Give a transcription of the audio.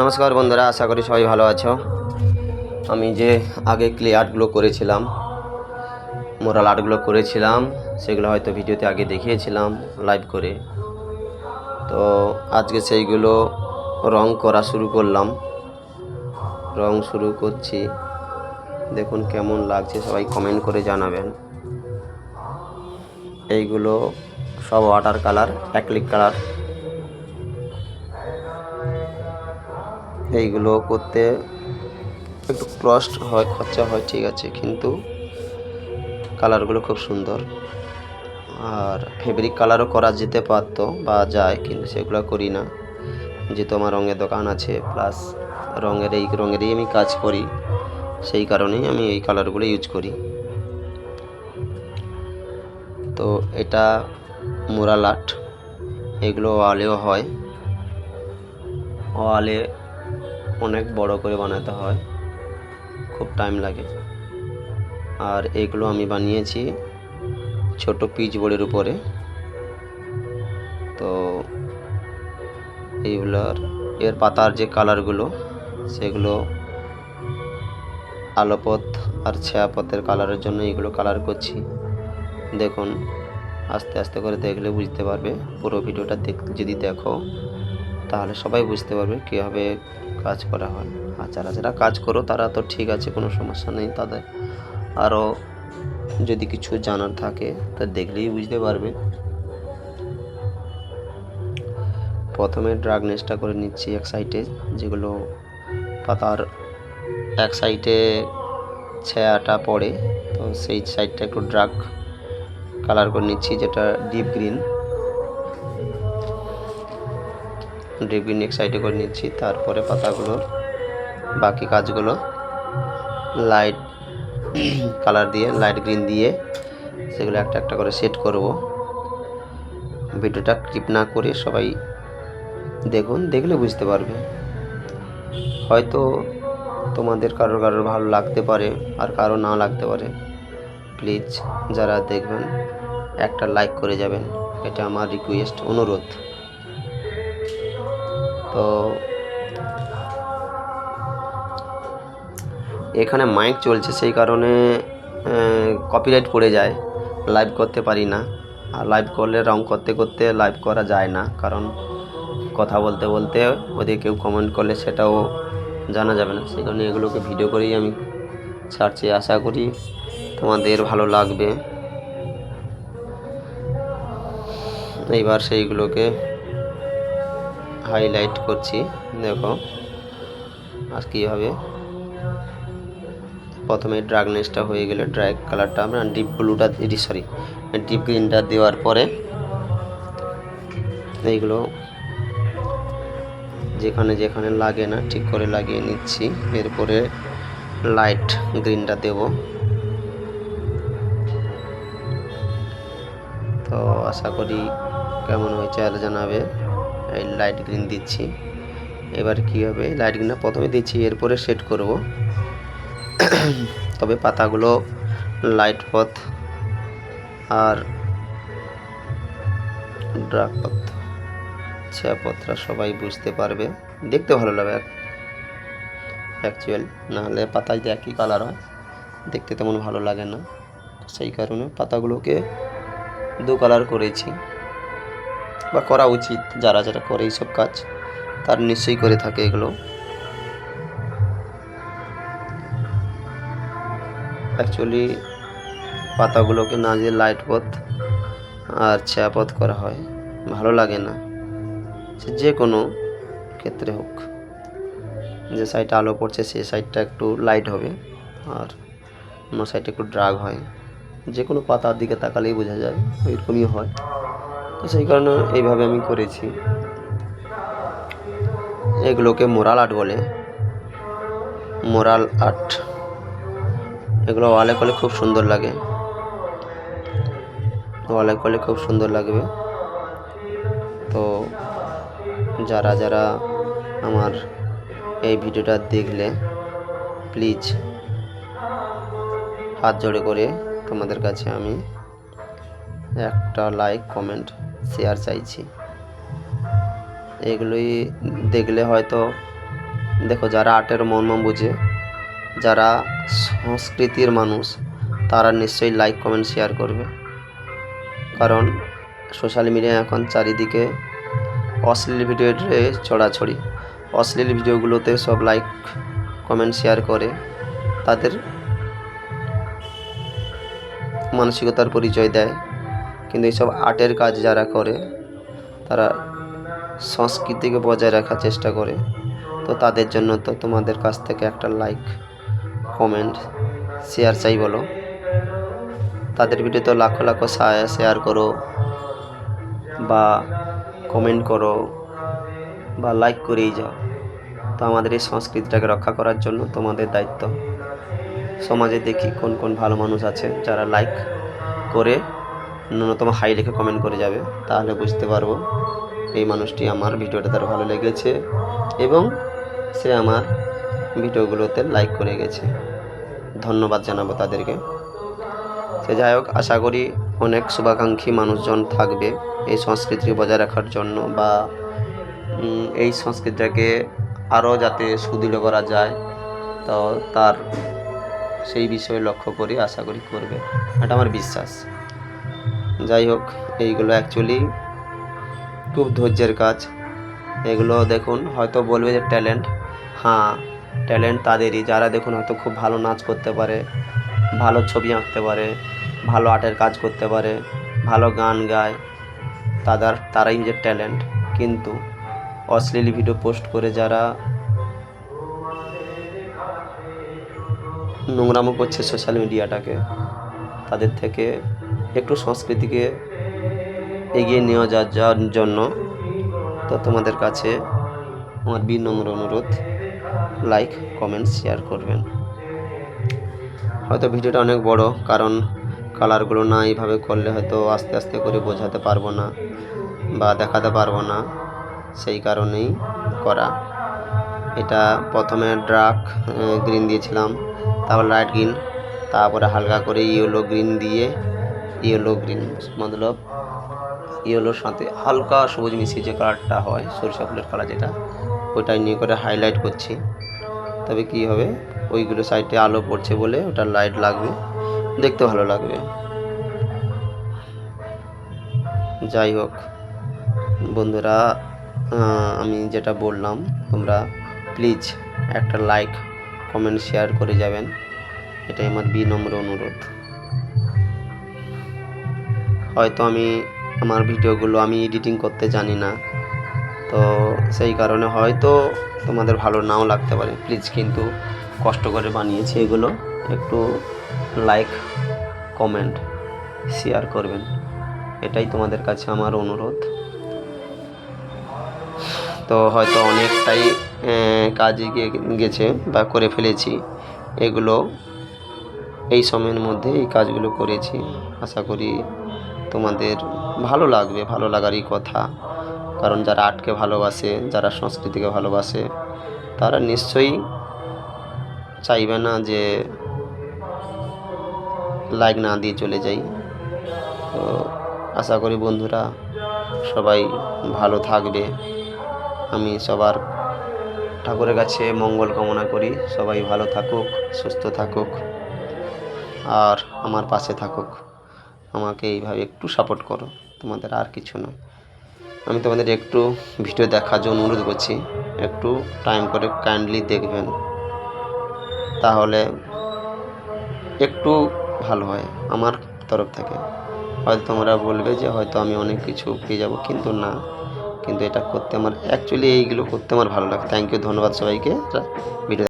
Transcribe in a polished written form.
নমস্কার বন্ধুরা, আশা করি সবাই ভালো আছো। আমি যে আগে ক্লে আর্টগুলো করেছিলাম, মোরাল আর্টগুলো করেছিলাম, সেগুলো হয়তো ভিডিওতে আগে দেখিয়েছিলাম লাইভ করে। তো আজকে সেইগুলো রং করা শুরু করলাম, রং শুরু করছি। দেখুন কেমন লাগছে, সবাই কমেন্ট করে জানাবেন। এইগুলো সব ওয়াটার কালার, অ্যাক্রিলিক কালার। এইগুলো করতে একটু কস্ট হয়, খরচা হয়, ঠিক আছে, কিন্তু কালারগুলো খুব সুন্দর। আর ফেব্রিক কালারও করা যেতে পারতো বা যায়, কিন্তু সেগুলো করি না, যেহেতু আমার রঙের দোকান আছে, প্লাস রঙেরই আমি কাজ করি, সেই কারণেই আমি এই কালারগুলো ইউজ করি। তো এটা মোরাল আর্ট, এগুলো ওয়ালেও হয়, ওয়ালে অনেক বড় করে বানাতে হয়, খুব টাইম লাগে। আর এগুলো আমি বানিয়েছি ছোট পিচ বোর্ডের উপরে। তো এইগুলোর এর পাতার যে কালারগুলো, সেগুলো আলোপথ আর ছায়াপথের কালারের জন্য এইগুলো কালার করছি। দেখুন, আস্তে আস্তে করে দেখলে বুঝতে পারবে। পুরো ভিডিওটা যদি দেখো তাহলে সবাই বুঝতে পারবে কীভাবে কাজ করা হয়। আর যারা যারা কাজ করো তারা তো ঠিক আছে, কোনো সমস্যা নেই। তাদের আরও যদি কিছু জানার থাকে তা দেখলেই বুঝতে পারবে। প্রথমে ড্রাগ নেসটা করে নিচ্ছি এক সাইডে, যেগুলো পাতার এক সাইডে ছায়াটা পড়ে, তো সেই সাইডটা একটু ড্রাগ কালার করে নিচ্ছি, যেটা ডিপ গ্রিন এক সাইডে করে নিচ্ছি। তারপরে পাতাগুলোর বাকি কাজগুলো লাইট কালার দিয়ে, লাইট গ্রিন দিয়ে সেগুলো একটা একটা করে সেট করব। ভিডিওটা ক্লিপ না করে সবাই দেখুন, দেখলে বুঝতে পারবে। হয়তো তোমাদের কারোর ভালো লাগতে পারে, আর কারো না লাগতে পারে। প্লিজ যারা দেখবেন একটা লাইক করে যাবেন, এটা আমার রিকোয়েস্ট, অনুরোধ। তো এখানে মাইক চলছে, সেই কারণে কপিরাইট পড়ে যায়, লাইভ করতে পারি না। আর লাইভ করলে রং করতে করতে লাইভ করা যায় না, কারণ কথা বলতে বলতে ওদের কেউ কমেন্ট করলে সেটাও জানা যাবে না। সেই কারণে এগুলোকে ভিডিও করেই আমি ছাড়ছি, আশা করি তোমাদের ভালো লাগবে। এইবার সেইগুলোকে হাইলাইট করছি, দেখো আর কীভাবে। প্রথমে ড্রাগ নেসটা হয়ে গেলে ড্রাগ কালারটা আমরা ডিপ ব্লুটা ডিপ গ্রিনটা দেওয়ার পরে এইগুলো যেখানে যেখানে লাগে না ঠিক করে লাগিয়ে নিচ্ছি। এরপরে লাইট গ্রিনটা দেব। তো আশা করি কেমন হয়েছে আর জানাবে। এই লাইট গ্রিন দিচ্ছি। এবার কী হবে, লাইট গ্রিনটা প্রথমে দিচ্ছি, এরপরে সেট করব। তবে পাতাগুলো লাইট পথ আর ড্রাগ পথ, ছায়াপথটা সবাই বুঝতে পারবে, দেখতে ভালো লাগবে অ্যাকচুয়াল। নাহলে পাতায় যে একই কালার হয়, দেখতে তেমন ভালো লাগে না। সেই কারণে পাতাগুলোকে দু কালার করেছি, বা করা উচিত। যারা যারা করে এইসব কাজ তার নিশ্চয়ই করে থাকে এগুলো। অ্যাকচুয়ালি পাতাগুলোকে না যে লাইট পথ আর ছায়াপথ করা হয়, ভালো লাগে না, যে কোনো ক্ষেত্রে হোক। যে সাইডটা আলো পড়ছে সেই সাইডটা একটু লাইট হবে, আর অন্য সাইডে একটু ড্রাগ হয়। যে কোনো পাতার দিকে তাকালেই বোঝা যায়, ওইরকমই হয়। তো সেই কারণে এইভাবে আমি করেছি। এগুলোকে মোরাল আর্ট বলে, মোরাল আর্ট। এগুলো ওয়ালে করলে খুব সুন্দর লাগে, ওয়ালে করলে খুব সুন্দর লাগবে। তো যারা যারা আমার এই ভিডিওটা দেখলে প্লিজ হাত জোড়ে করে তোমাদের কাছে আমি একটা লাইক, কমেন্ট, শেয়ার চাইছি। এগুলোই দেখলে হয়তো দেখো, যারা আর্টের মর্ম বুঝে, যারা সংস্কৃতির মানুষ, তারা নিশ্চয়ই লাইক কমেন্ট শেয়ার করবে। কারণ সোশ্যাল মিডিয়ায় এখন চারিদিকে অশ্লীল ভিডিওর ছড়াছড়ি। অশ্লীল ভিডিওগুলোতে সব লাইক কমেন্ট শেয়ার করে তাদের মানসিকতার পরিচয় দেয়। কিন্তু এইসব আর্টের কাজ যারা করে তারা সংস্কৃতিকে বজায় রাখার চেষ্টা করে। তো তাদের জন্য তো তোমাদের কাছ থেকে একটা লাইক কমেন্ট শেয়ার চাই বলো। তাদের ভিডিও তো লাখো লাখো শেয়ার করো বা কমেন্ট করো বা লাইক করেই যাও। তো আমাদের এই সংস্কৃতিটাকে রক্ষা করার জন্য তোমাদের দায়িত্ব। সমাজে দেখি কোন কোন ভালো মানুষ আছে যারা লাইক করে ন্যূনতম হাই লিখে কমেন্ট করে যাবে, তাহলে বুঝতে পারবো এই মানুষটি আমার ভিডিওটা তার ভালো লেগেছে এবং সে আমার ভিডিওগুলোতে লাইক করে গেছে। ধন্যবাদ জানাবো তাদেরকে। সে যাই হোক, আশা করি অনেক শুভাকাঙ্ক্ষী মানুষজন থাকবে এই সংস্কৃতি বজায় রাখার জন্য বা এই সংস্কৃতিটাকে আরও যাতে সুদৃঢ় করা যায়, তো তার সেই বিষয়ে লক্ষ্য করে আশা করি করবে, এটা আমার বিশ্বাস। যাই হোক, এইগুলো অ্যাকচুয়ালি খুব ধৈর্যের কাজ। এগুলো দেখুন, হয়তো বলবে যে ট্যালেন্ট, হ্যাঁ ট্যালেন্ট তাদেরই যারা দেখুন হয়তো খুব ভালো নাচ করতে পারে, ভালো ছবি আঁকতে পারে, ভালো আর্টের কাজ করতে পারে, ভালো গান গায়, তারাই হচ্ছে ট্যালেন্ট। কিন্তু অশ্লীল ভিডিও পোস্ট করে যারা নোংরামো করছে সোশ্যাল মিডিয়াটাকে, তাদের থেকে একটু সংস্কৃতিকে এগিয়ে নিয়ে যাওয়ার জন্য তো তোমাদের কাছে আমার বিনম্র অনুরোধ, লাইক কমেন্ট শেয়ার করবেন। হয়তো ভিডিওটা অনেক বড়, কারণ কালারগুলো না এইভাবে করলে হয়তো আস্তে আস্তে করে বোঝাতে পারবো না বা দেখাতে পারবো না, সেই কারণেই করা। এটা প্রথমে ডার্ক গ্রিন দিয়েছিলাম, তারপর লাইট গ্রিন, তারপরে হালকা করে ইয়েলো গ্রিন দিয়ে, ইয়েলো গ্রিন মতলব ইয়েলোর সাথে হালকা সবুজ মিশিয়ে যে কালারটা হয়, সরিষা ফুলের কালার যেটা, ওইটাই নিয়ে করে হাইলাইট করছি। তবে কি হবে, ওইগুলো সাইডে আলো পড়ছে বলে ওটা লাইট লাগবে, দেখতে ভালো লাগবে। যাই হোক বন্ধুরা, আমি যেটা বললাম, তোমরা প্লিজ একটা লাইক কমেন্ট শেয়ার করে যাবেন, এটাই আমার বিনম্র অনুরোধ। হয়তো আমার ভিডিওগুলো আমি এডিটিং করতে জানি না, তো সেই কারণে হয়তো তোমাদের ভালো নাও লাগতে পারে। প্লিজ কিন্তু কষ্ট করে বানিয়েছি এগুলো, একটু লাইক কমেন্ট শেয়ার করবেন, এটাই তোমাদের কাছে আমার অনুরোধ। তো হয়তো অনেকটাই কাজ এগিয়ে গেছে বা করে ফেলেছি, এগুলো এই সময়ের মধ্যে এই কাজগুলো করেছি। আশা করি তোমাদের ভালো লাগবে, ভালো লাগারই কথা। কারণ যারা আর্টকে ভালোবাসে, যারা সংস্কৃতিকে ভালোবাসে, তারা নিশ্চয়ই চাইবে না যে লাইক না দিয়ে চলে যাই। তো আশা করি বন্ধুরা সবাই ভালো থাকবে। আমি সবার ঠাকুরের কাছে মঙ্গল কামনা করি, সবাই ভালো থাকুক, সুস্থ থাকুক আর আমার পাশে থাকুক। আমাকে এইভাবে একটু সাপোর্ট করো, তোমাদের আর কিছু নয়। আমি তোমাদের একটু ভিডিও দেখার জন্য অনুরোধ করছি, একটু টাইম করে কাইন্ডলি দেখবেন, তাহলে একটু ভালো হয় আমার তরফ থেকে। হয়তো তোমরা বলবে যে হয়তো আমি অনেক কিছু পেয়ে যাব, কিন্তু না, কিন্তু এটা করতে আমার অ্যাকচুয়ালি এইগুলো করতে আমার ভালো লাগে। থ্যাংক ইউ, ধন্যবাদ সবাইকে ভিডিও